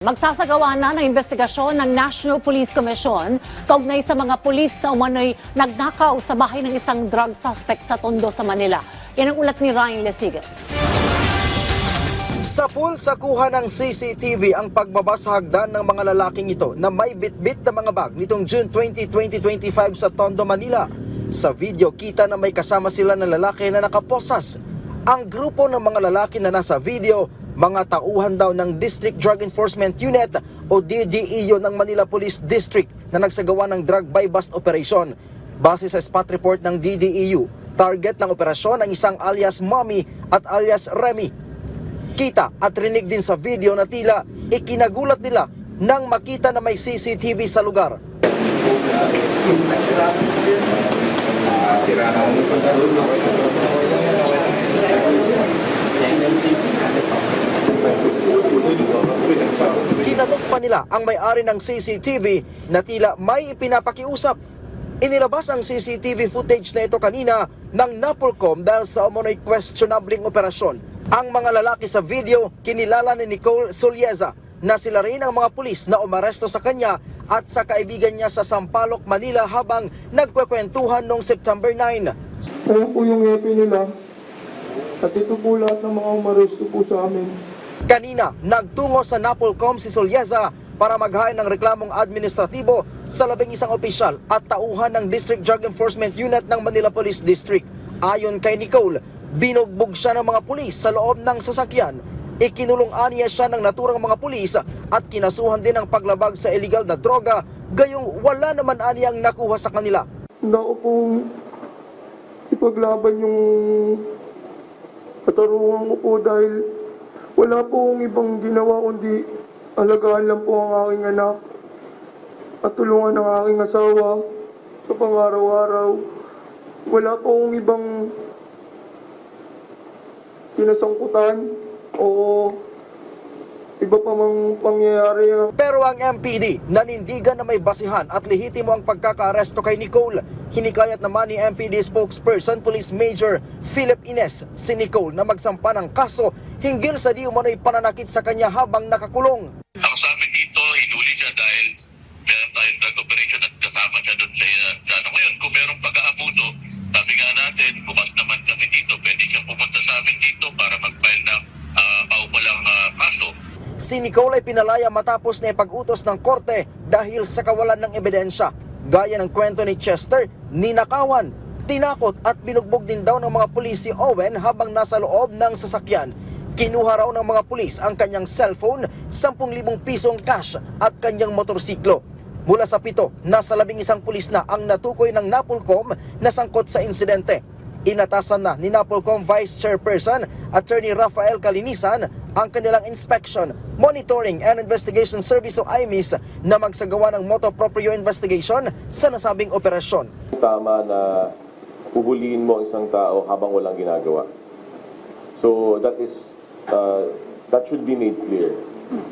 Magsasagawa na ng investigasyon ng National Police Commission kaugnay sa mga pulis na umano'y nagnakaw sa bahay ng isang drug suspect sa Tondo sa Manila. Yan ang ulat ni Ryan Lesigas. Sa pool sa kuha ng CCTV ang pagbaba sa hagdan ng mga lalaking ito na may bitbit na mga bag nitong June 20, 2025 sa Tondo, Manila. Sa video kita na may kasama sila na lalaki na nakaposas. Ang grupo ng mga lalaki na nasa video, mga tauhan daw ng District Drug Enforcement Unit o DDEU ng Manila Police District na nagsagawa ng drug buy-bust operation. Base sa spot report ng DDEU, target ng operasyon ang isang alias Mommy at alias Remy. Kita at rinig din sa video na tila ikinagulat nila nang makita na may CCTV sa lugar. Kinatok pa nila ang may-ari ng CCTV na tila may ipinapakiusap. Inilabas ang CCTV footage na ito kanina ng NAPOLCOM dahil sa umano'y questionabling operasyon. Ang mga lalaki sa video kinilala ni Nicole Solieza na sila rin ang mga pulis na umaresto sa kanya at sa kaibigan niya sa Sampaloc, Manila habang nagkwekwentuhan noong September 9. Kaya po yung happy nila at ito po lahat ng mga umaresto po sa amin. Kanina, nagtungo sa NAPOLCOM si Solieza para maghain ng reklamong administratibo sa 11 opisyal at tauhan ng District Drug Enforcement Unit ng Manila Police District. Ayon kay Nicole, binugbog siya ng mga pulis sa loob ng sasakyan. Ikinulong-aniya siya ng naturang mga pulis at kinasuhan din ng paglabag sa illegal na droga, gayong wala naman aniyang nakuha sa kanila. Handa ko pong ipaglaban yung katarungan ko po dahil wala pong ibang ginawa kundi alagaan lang po ang aking anak at tulungan ang aking asawa sa pang-araw-araw. Wala pong ibang sinasangkutan o iba pa mang pangyayari. Pero ang MPD nanindigan na may basihan at lehitimo ang pagkakaaresto kay Nicole. Hinikayat naman ni MPD spokesperson Police Major Philip Ines si Nicole na magsampa ng kaso hinggil sa di umano'y pananakit sa kanya habang nakakulong. Ang sa amin dito, hinuli siya dahil meron tayong drug operation at kasama siya doon sa ano. Ngayon, kung merong pag-aabuso, sabi nga natin, bukas naman kami dito, pwede siya pumunta sa amin dito para mag-file ng paukulang kaso. Si Nicole ay pinalaya matapos na ipag-utos ng korte dahil sa kawalan ng ebidensya. Gaya ng kwento ni Chester, ninakawan, tinakot at binugbog din daw ng mga pulis si Owen habang nasa loob ng sasakyan. Kinuha raw ng mga pulis ang kanyang cellphone, 10,000 pisong cash at kanyang motorsiklo. Mula sa 7, nasa 11 pulis na ang natukoy ng NAPOLCOM na sangkot sa insidente. Inatasan na ni NAPOLCOM Vice Chairperson Attorney Rafael Calinisan ang kanilang Inspection, Monitoring and Investigation Service o IMIS na magsagawa ng motu proprio investigation sa nasabing operasyon. Tama na uhulihin mo isang tao habang walang ginagawa. So that should be made clear.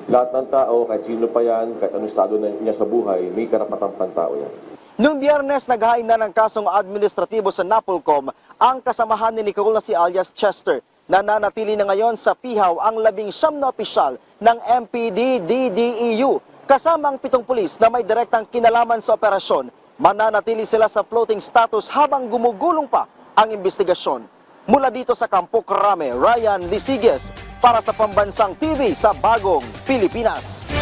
Lahat ng tao, kahit sino pa yan, kahit anong estado niya sa buhay, may karapatang pantao yan. Noong Biyernes, naghain na ng kasong administratibo sa NAPOLCOM ang kasamahan ni Nicole na si alias Chester. Nananatili na ngayon sa pihaw ang 19 na opisyal ng MPD DDEU kasama ang 7 pulis na may direktang kinalaman sa operasyon. Mananatili sila sa floating status habang gumugulong pa ang investigasyon. Mula dito sa Campo Crame, Ryan Lesigas para sa Pambansang TV sa Bagong Pilipinas.